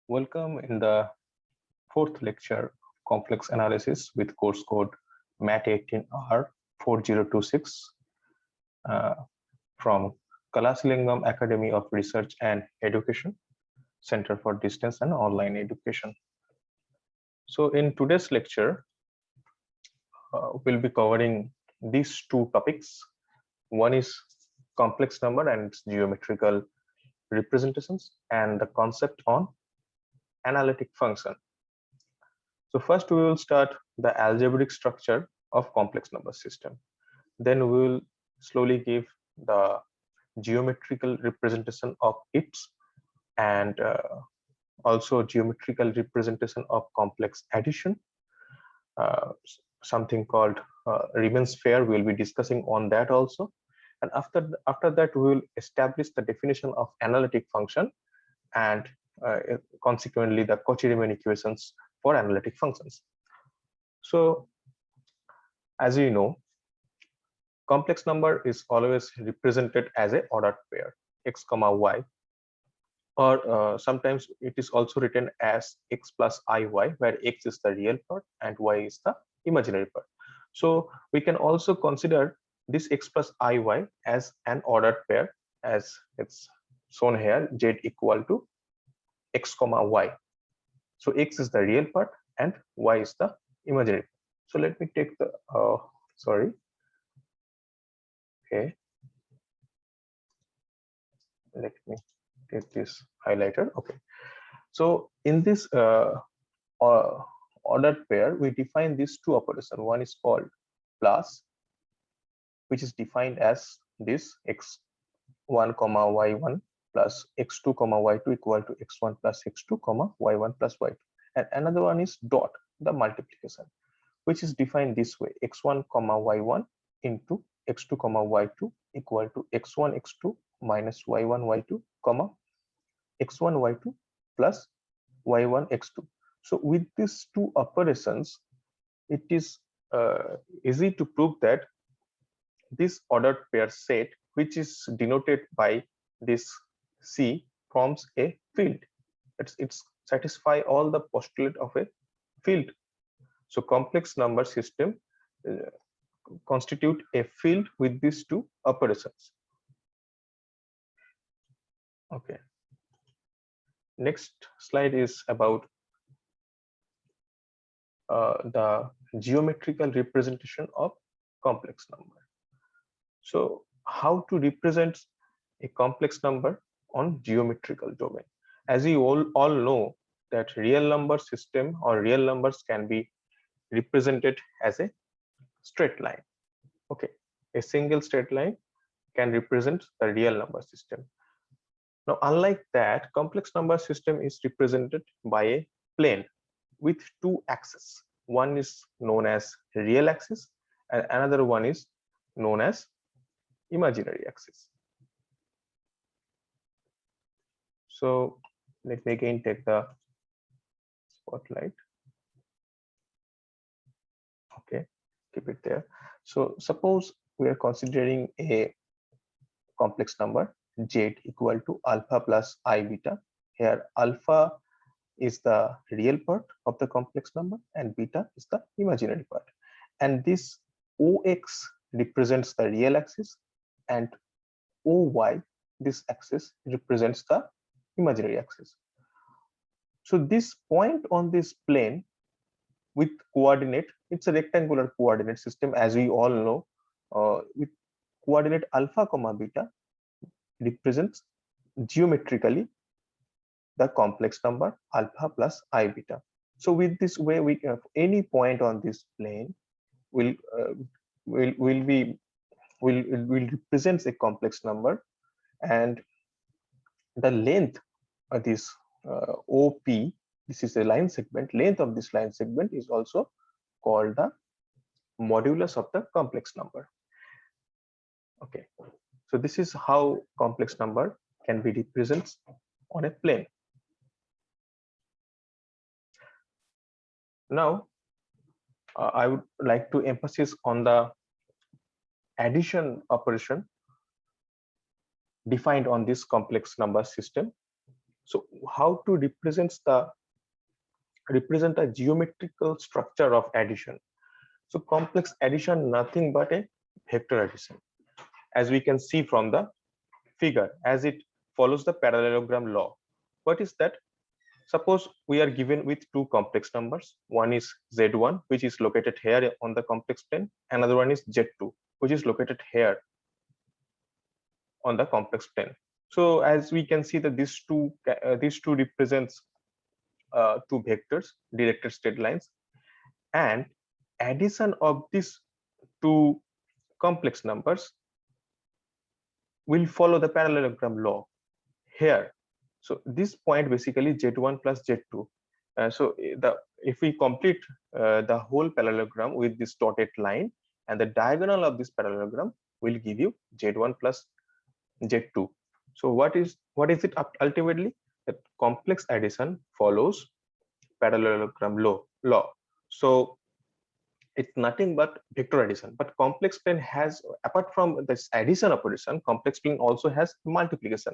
Welcome in the fourth lecture of complex analysis with course code MAT18R4026 uh, from Kalasilingam Academy of Research and Education, Center for Distance and Online Education. So in today's lecture, we'll be covering these two topics. One is complex number and its geometrical representations, and the concept on analytic function. So first we will start the algebraic structure of complex number system. Then we will slowly give the geometrical representation of its and also geometrical representation of complex addition. Something called Riemann sphere. We will be discussing on that also. And after that, we will establish the definition of analytic function and consequently the Cauchy-Riemann equations for analytic functions. So as you know, complex number is always represented as a ordered pair x comma y, or sometimes it is also written as x plus iy, where x is the real part and y is the imaginary part. So we can also consider this x plus iy as an ordered pair, as it's shown here, z equal to x comma y. So x is the real part and y is the imaginary part. So let me take the okay, let me take this highlighter. Okay, so in this ordered pair, we define these two operations. One is called plus, which is defined as this x1 comma y1 plus x2 comma y2 equal to x1 plus x2 comma y1 plus y2. And another one is dot, the multiplication, which is defined this way: x1 comma y1 into x2 comma y2 equal to x1 x2 minus y1 y2 comma x1 y2 plus y1 x2. So with these two operations, it is easy to prove that this ordered pair set, which is denoted by this C, forms a field. It's satisfy all the postulate of a field. So complex number system constitute a field with these two operations. Okay. Next slide is about the geometrical representation of complex number. So how to represent a complex number on geometrical domain? As you all know that real number system or real numbers can be represented as a straight line. Okay, a single straight line can represent the real number system. Now, unlike that, complex number system is represented by a plane with two axes. One is known as real axis and another one is known as imaginary axis. So let me again take the spotlight. Okay, keep it there. So suppose we are considering a complex number z equal to alpha plus I beta. Here alpha is the real part of the complex number and beta is the imaginary part. And this OX represents the real axis and OY, this axis, represents the imaginary axis. So this point on this plane with coordinate, it's a rectangular coordinate system, as we all know, with coordinate alpha comma beta represents geometrically the complex number alpha plus I beta. So with this way, we have any point on this plane will represent a complex number, and the length of this OP, this is a line segment, length of this line segment is also called the modulus of the complex number. Okay, so this is how complex number can be represented on a plane. Now, I would like to emphasize on the addition operation defined on this complex number system. So how to represent the geometrical structure of addition? So complex addition nothing but a vector addition, as we can see from the figure, as it follows the parallelogram law. What is that? Suppose we are given with two complex numbers. One is Z1, which is located here on the complex plane. Another one is Z2, which is located here on the complex plane. So as we can see that these two represents two vectors, directed straight lines, and addition of these two complex numbers will follow the parallelogram law here. So this point basically Z1 plus Z2. If we complete the whole parallelogram with this dotted line, and the diagonal of this parallelogram will give you Z1 plus Z2. So what is it ultimately? That complex addition follows parallelogram law. So it's nothing but vector addition. But complex plane has, apart from this addition operation, complex plane also has multiplication.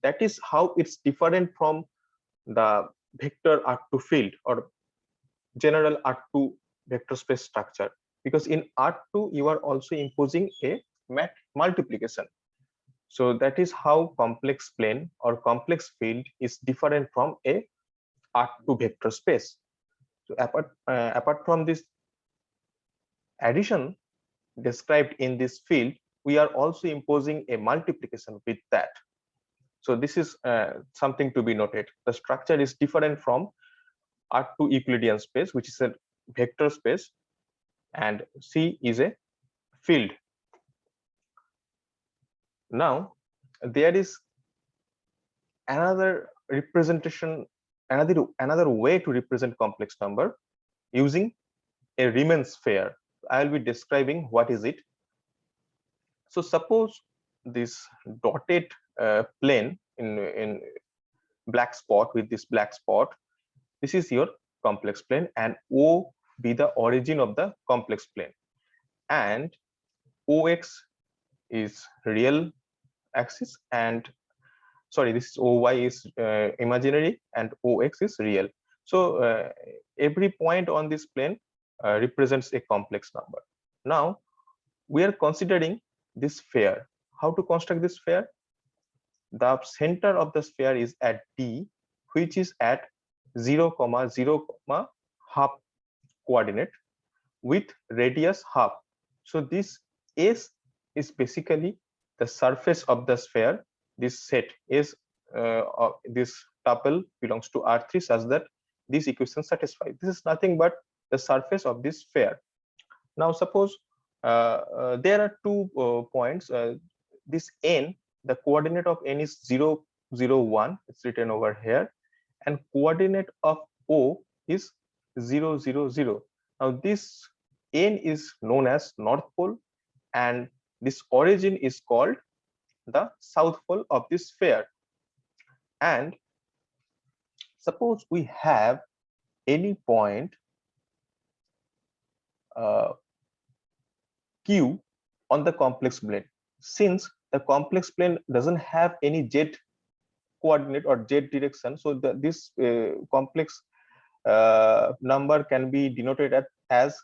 That is how it's different from the vector R2 field or general R2 vector space structure, because in R2 you are also imposing a multiplication. So that is how complex plane or complex field is different from a R2 vector space. So apart from this addition described in this field, we are also imposing a multiplication with that. So this is something to be noted. The structure is different from R2 Euclidean space, which is a vector space, and C is a field. Now there is another representation, another way to represent complex number using a Riemann sphere. I will be describing what is it. So suppose this dotted plane in black spot, with this black spot, this is your complex plane, and O be the origin of the complex plane, and OX is real axis, and sorry, this is OY is imaginary and OX is real. So every point on this plane represents a complex number. Now we are considering this sphere. How to construct this sphere? The center of the sphere is at D, which is at 0, 0, half coordinate with radius half. So this S is basically the surface of the sphere. This set is this tuple belongs to R3 such that this equation satisfies. This is nothing but the surface of this sphere. Now suppose there are 2 points. This N, the coordinate of N is 0, 0, 1. It's written over here, and coordinate of O is 0, 0, 0. Now this N is known as North Pole, and this origin is called the South Pole of this sphere. And suppose we have any point Q on the complex plane. Since the complex plane doesn't have any Z coordinate or Z direction, so this complex number can be denoted as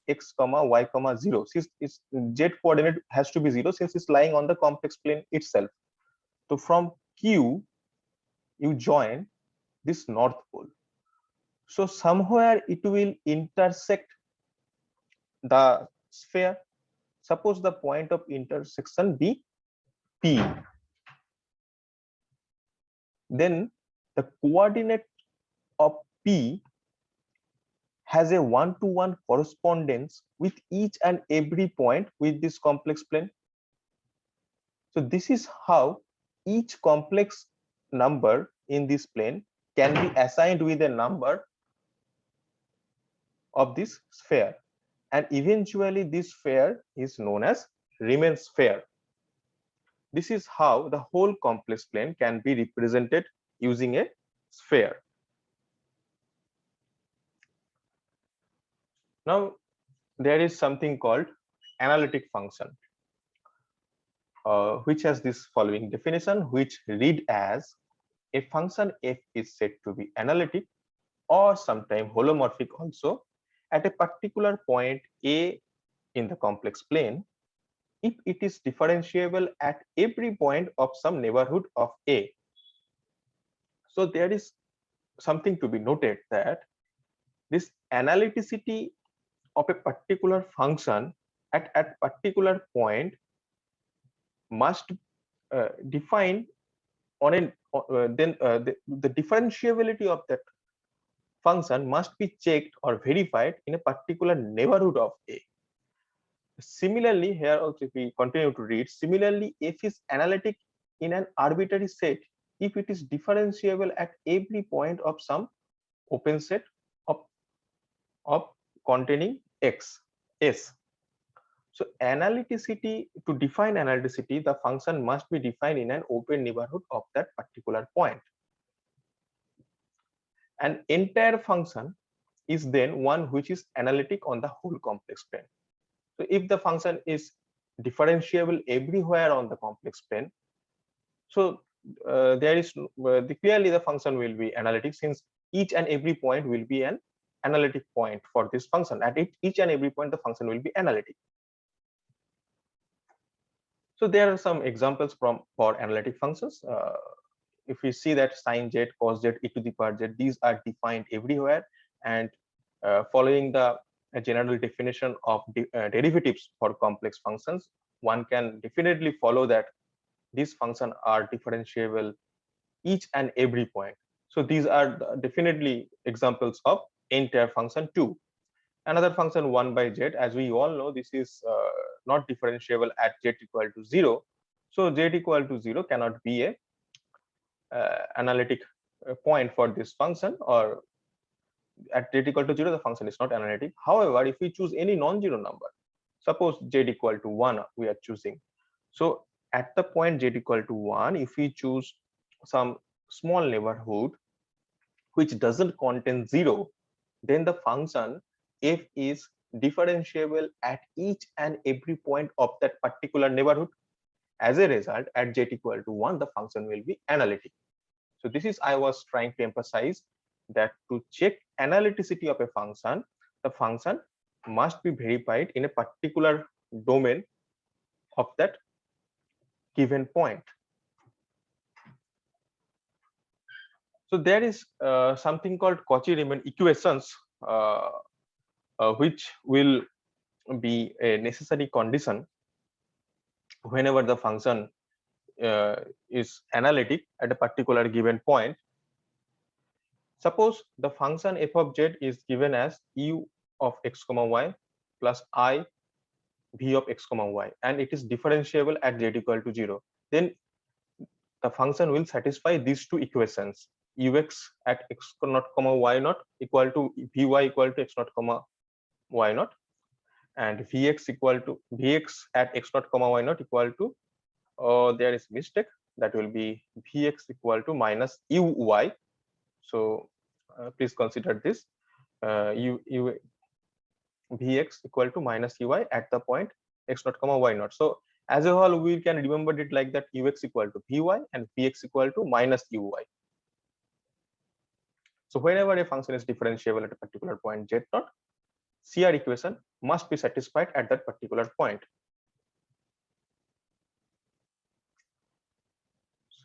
x comma y comma 0. Since its Z coordinate has to be 0, since it's lying on the complex plane itself. So from Q you join this North Pole. So somewhere it will intersect the sphere. Suppose the point of intersection be P. Then the coordinate of P has a 1-to-1 correspondence with each and every point with this complex plane. So this is how each complex number in this plane can be assigned with a number of this sphere, and eventually this sphere is known as Riemann sphere. This is how the whole complex plane can be represented using a sphere. Now there is something called analytic function, which has this following definition, which read as a function f is said to be analytic or sometimes holomorphic also at a particular point A in the complex plane if it is differentiable at every point of some neighborhood of A. So there is something to be noted that this analyticity of a particular function at particular point must define on an the differentiability of that function must be checked or verified in a particular neighborhood of A. Similarly, here also if we continue to read, similarly f is analytic in an arbitrary set if it is differentiable at every point of some open set of containing x s. So analyticity, to define analyticity, the function must be defined in an open neighborhood of that particular point. An entire function is then one which is analytic on the whole complex plane. So if the function is differentiable everywhere on the complex plane, so there is clearly the function will be analytic, since each and every point will be an analytic point for this function. At each and every point the function will be analytic. So there are some examples for analytic functions. If we see that sin z, cos z, e to the power z, these are defined everywhere, and following the general definition of derivatives for complex functions, one can definitely follow that these functions are differentiable each and every point. So these are definitely examples of entire function 2. Another function 1 by z, as we all know, this is not differentiable at z equal to 0. So z equal to 0 cannot be a analytic point for this function, or at z equal to 0 the function is not analytic. However, if we choose any non-zero number, suppose z equal to 1 we are choosing, so at the point z equal to 1, if we choose some small neighborhood which doesn't contain 0, then the function f is differentiable at each and every point of that particular neighborhood. As a result, at z equal to 1 the function will be analytic. So this is I was trying to emphasize, that to check analyticity of a function, the function must be verified in a particular domain of that given point. So there is something called Cauchy-Riemann equations, which will be a necessary condition whenever the function is analytic at a particular given point. Suppose the function f of z is given as u of x comma y plus I v of x comma y, and it is differentiable at z equal to 0. Then the function will satisfy these two equations: ux at x naught comma y naught equal to vy equal to x naught comma y naught, and vx equal to vx at x naught comma y naught equal to, there is mistake, that will be vx equal to minus uy. So please consider this, vx equal to minus uy at the point x naught comma y naught. So as a whole we can remember it like that: ux equal to vy and vx equal to minus uy. So whenever a function is differentiable at a particular point z naught, CR equation must be satisfied at that particular point.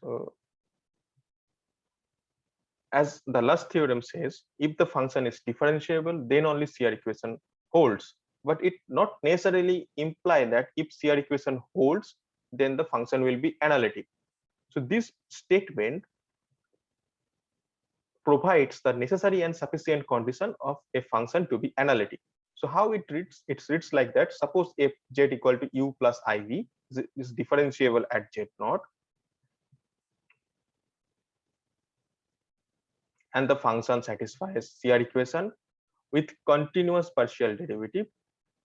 So as the last theorem says, if the function is differentiable, then only CR equation holds. But it not necessarily imply that if CR equation holds, then the function will be analytic. So this statement provides the necessary and sufficient condition of a function to be analytic. So how it reads? It reads like that: suppose if z equal to u plus iv is differentiable at z naught, and the function satisfies CR equation with continuous partial derivative,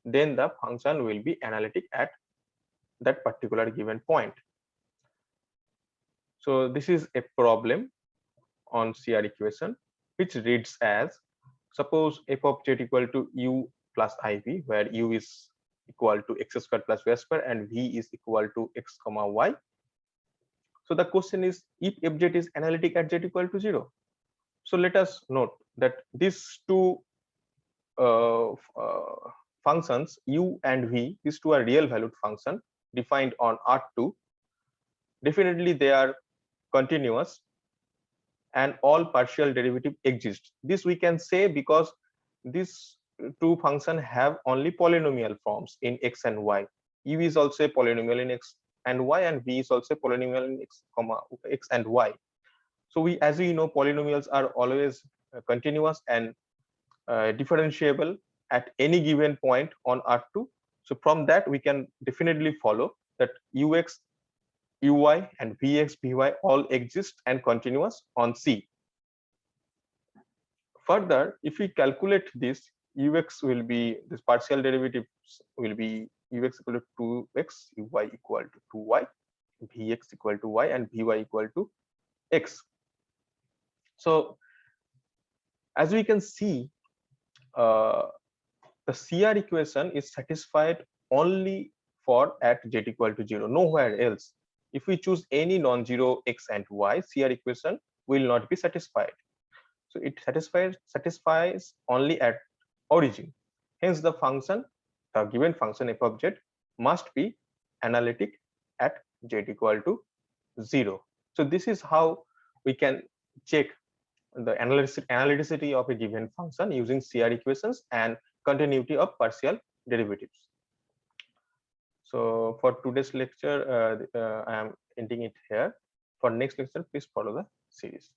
then the function will be analytic at that particular given point. So this is a problem on CR equation, which reads as: suppose f of z equal to u plus iv, where u is equal to x squared plus y squared and v is equal to x comma y. So the question is, if fz is analytic at z equal to 0. So let us note that these two functions u and v, these two are real valued function defined on R2. Definitely they are continuous and all partial derivative exist. This we can say because these two functions have only polynomial forms in x and y. U is also a polynomial in x and y, and v is also a polynomial in x and y. So we, as we know, polynomials are always continuous and differentiable at any given point on R2. So from that we can definitely follow that ux, uy and vx, vy all exist and continuous on C. Further, if we calculate this, ux will be, this partial derivatives will be ux equal to 2x, uy equal to 2y, vx equal to y, and vy equal to x. So as we can see, the CR equation is satisfied only for at z equal to 0, nowhere else. If we choose any non-zero x and y, CR equation will not be satisfied. So it satisfies only at origin. Hence the function, the given function f of z must be analytic at z equal to 0. So this is how we can check the analyticity of a given function using CR equations and continuity of partial derivatives. So for today's lecture, I am ending it here. For next lecture, please follow the series.